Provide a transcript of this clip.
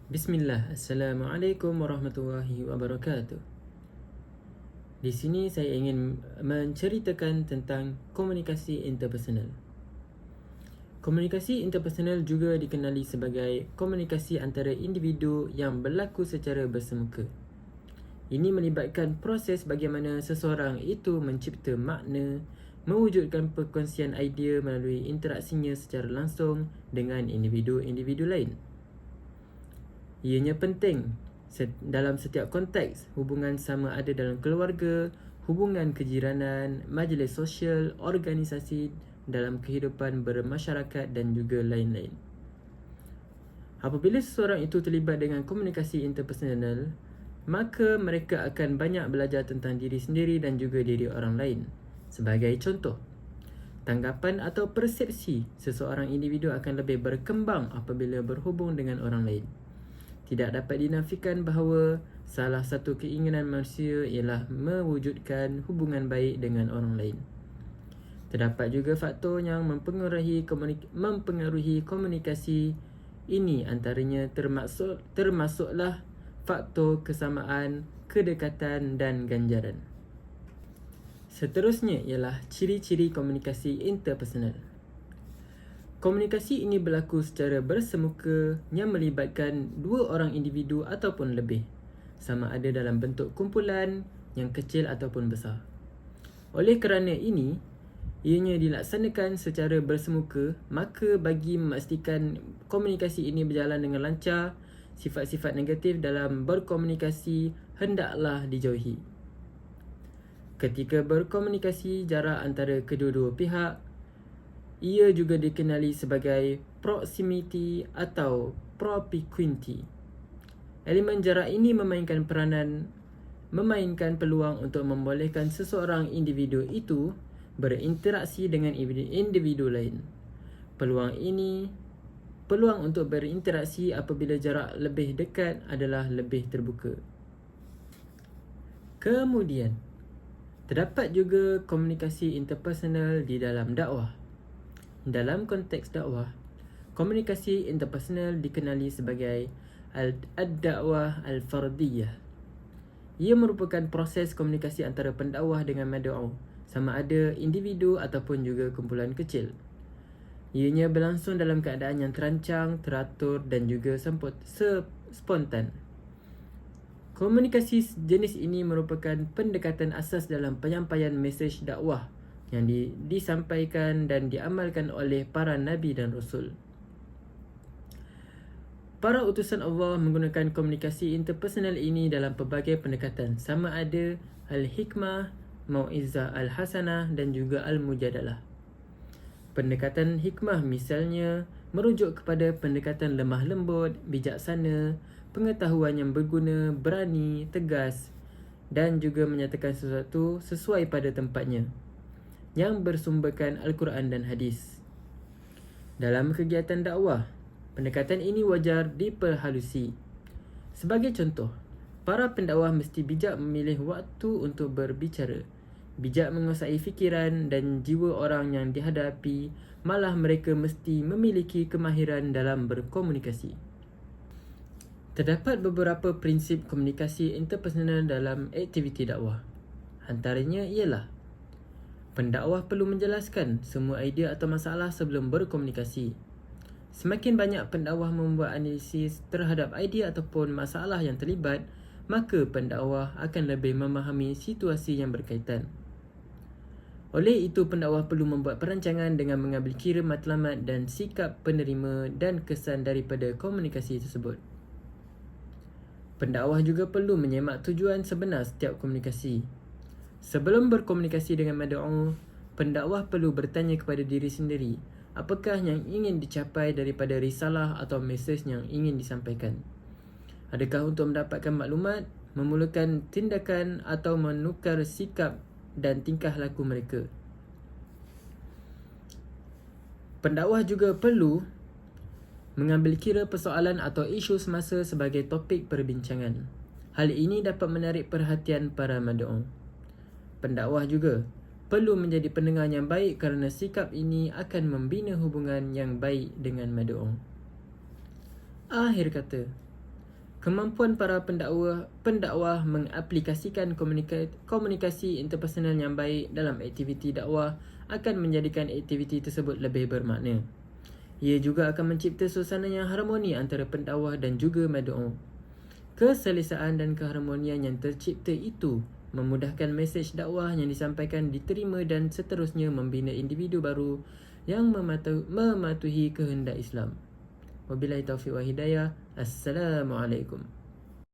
Bismillah, Assalamualaikum warahmatullahi wabarakatuh. Di sini saya ingin menceritakan tentang komunikasi interpersonal. Komunikasi interpersonal juga dikenali sebagai komunikasi antara individu yang berlaku secara bersemuka. Ini melibatkan proses bagaimana seseorang itu mencipta makna, mewujudkan perkongsian idea melalui interaksinya secara langsung dengan individu-individu lain. Ianya penting dalam setiap konteks, hubungan sama ada dalam keluarga, hubungan kejiranan, majlis sosial, organisasi, dalam kehidupan bermasyarakat dan juga lain-lain. Apabila seseorang itu terlibat dengan komunikasi interpersonal, maka mereka akan banyak belajar tentang diri sendiri dan juga diri orang lain. Sebagai contoh, tanggapan atau persepsi seseorang individu akan lebih berkembang apabila berhubung dengan orang lain. Tidak dapat dinafikan bahawa salah satu keinginan manusia ialah mewujudkan hubungan baik dengan orang lain. Terdapat juga faktor yang mempengaruhi komunikasi ini, antaranya termasuklah faktor kesamaan, kedekatan dan ganjaran. Seterusnya ialah ciri-ciri komunikasi interpersonal. Komunikasi ini berlaku secara bersemuka yang melibatkan dua orang individu ataupun lebih, sama ada dalam bentuk kumpulan yang kecil ataupun besar. Oleh kerana ini, ianya dilaksanakan secara bersemuka, maka bagi memastikan komunikasi ini berjalan dengan lancar, sifat-sifat negatif dalam berkomunikasi hendaklah dijauhi. Ketika berkomunikasi, jarak antara kedua-dua pihak ia juga dikenali sebagai proximity atau propinquity. Elemen jarak ini memainkan peluang untuk membolehkan seseorang individu itu berinteraksi dengan individu lain. Peluang untuk berinteraksi apabila jarak lebih dekat adalah lebih terbuka. Kemudian, terdapat juga komunikasi interpersonal di dalam dakwah. Dalam konteks dakwah, komunikasi interpersonal dikenali sebagai ad-dakwah al-fardiyah. Ia merupakan proses komunikasi antara pendakwah dengan mad'u, sama ada individu ataupun juga kumpulan kecil. Ianya berlangsung dalam keadaan yang terancang, teratur dan juga spontan. Komunikasi jenis ini merupakan pendekatan asas dalam penyampaian mesej dakwah yang disampaikan dan diamalkan oleh para nabi dan rasul. Para utusan Allah menggunakan komunikasi interpersonal ini dalam pelbagai pendekatan, sama ada al-hikmah, mau'izah al-hasanah dan juga al-mujadalah. Pendekatan hikmah misalnya merujuk kepada pendekatan lemah lembut, bijaksana, pengetahuan yang berguna, berani, tegas dan juga menyatakan sesuatu sesuai pada tempatnya, yang bersumberkan Al-Quran dan hadis. Dalam kegiatan dakwah, pendekatan ini wajar diperhalusi. Sebagai contoh, para pendakwah mesti bijak memilih waktu untuk berbicara, bijak menguasai fikiran dan jiwa orang yang dihadapi, malah mereka mesti memiliki kemahiran dalam berkomunikasi. Terdapat beberapa prinsip komunikasi interpersonal dalam aktiviti dakwah. Antaranya ialah pendakwah perlu menjelaskan semua idea atau masalah sebelum berkomunikasi. Semakin banyak pendakwah membuat analisis terhadap idea ataupun masalah yang terlibat, maka pendakwah akan lebih memahami situasi yang berkaitan. Oleh itu, pendakwah perlu membuat perancangan dengan mengambil kira matlamat dan sikap penerima dan kesan daripada komunikasi tersebut. Pendakwah juga perlu menyemak tujuan sebenar setiap komunikasi. Sebelum berkomunikasi dengan mad'u, pendakwah perlu bertanya kepada diri sendiri, apakah yang ingin dicapai daripada risalah atau mesej yang ingin disampaikan? Adakah untuk mendapatkan maklumat, memulakan tindakan atau menukar sikap dan tingkah laku mereka? Pendakwah juga perlu mengambil kira persoalan atau isu semasa sebagai topik perbincangan. Hal ini dapat menarik perhatian para mad'u. Pendakwah juga perlu menjadi pendengar yang baik kerana sikap ini akan membina hubungan yang baik dengan mad'u. Akhir kata, Kemampuan para pendakwah mengaplikasikan komunikasi interpersonal yang baik dalam aktiviti dakwah akan menjadikan aktiviti tersebut lebih bermakna. Ia juga akan mencipta suasana yang harmoni antara pendakwah dan juga mad'u. Keselesaan dan keharmonian yang tercipta itu memudahkan mesej dakwah yang disampaikan diterima dan seterusnya membina individu baru yang mematuhi kehendak Islam. Wabillahi taufiq wa hidayah. Assalamualaikum.